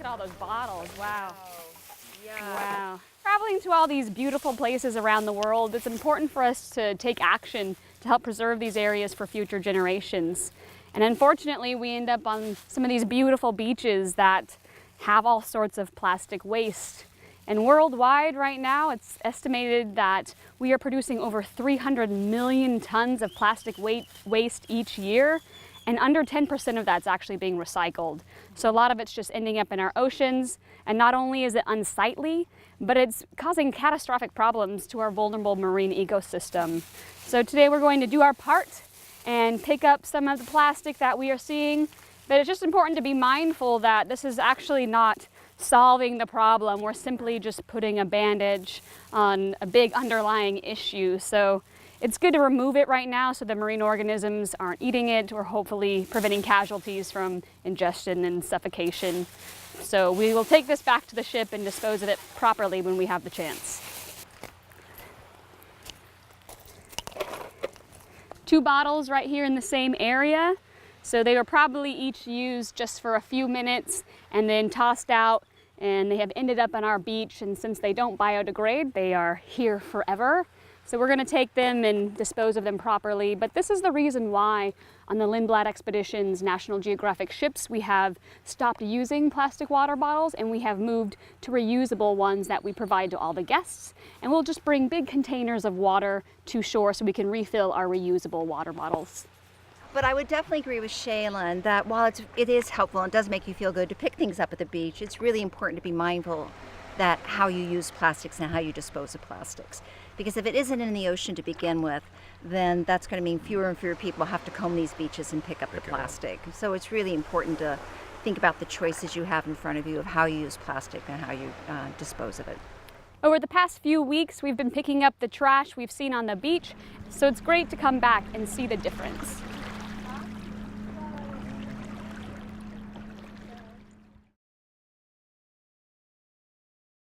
at all those bottles. Wow. Yeah. Wow. Traveling to all these beautiful places around the world, it's important for us to take action to help preserve these areas for future generations. And unfortunately, we end up on some of these beautiful beaches that have all sorts of plastic waste. And worldwide right now, it's estimated that we are producing over 300 million tons of plastic waste each year, and under 10% of that's actually being recycled. So a lot of it's just ending up in our oceans, and not only is it unsightly, but it's causing catastrophic problems to our vulnerable marine ecosystem. So today we're going to do our part and pick up some of the plastic that we are seeing, but it's just important to be mindful that this is actually not solving the problem. We're simply just putting a bandage on a big underlying issue. So it's good to remove it right now so the marine organisms aren't eating it, or hopefully preventing casualties from ingestion and suffocation. So we will take this back to the ship and dispose of it properly when we have the chance. 2 bottles right here in the same area. So they were probably each used just for a few minutes and then tossed out, and they have ended up on our beach, and since they don't biodegrade, they are here forever. So we're going to take them and dispose of them properly. But this is the reason why on the Lindblad Expeditions National Geographic ships we have stopped using plastic water bottles, and we have moved to reusable ones that we provide to all the guests. And we'll just bring big containers of water to shore so we can refill our reusable water bottles. But I would definitely agree with Shaylin that while it is helpful and does make you feel good to pick things up at the beach, it's really important to be mindful that how you use plastics and how you dispose of plastics. Because if it isn't in the ocean to begin with, then that's going to mean fewer and fewer people have to comb these beaches and pick up the plastic. So it's really important to think about the choices you have in front of you of how you use plastic and how you dispose of it. Over the past few weeks, we've been picking up the trash we've seen on the beach, so it's great to come back and see the difference.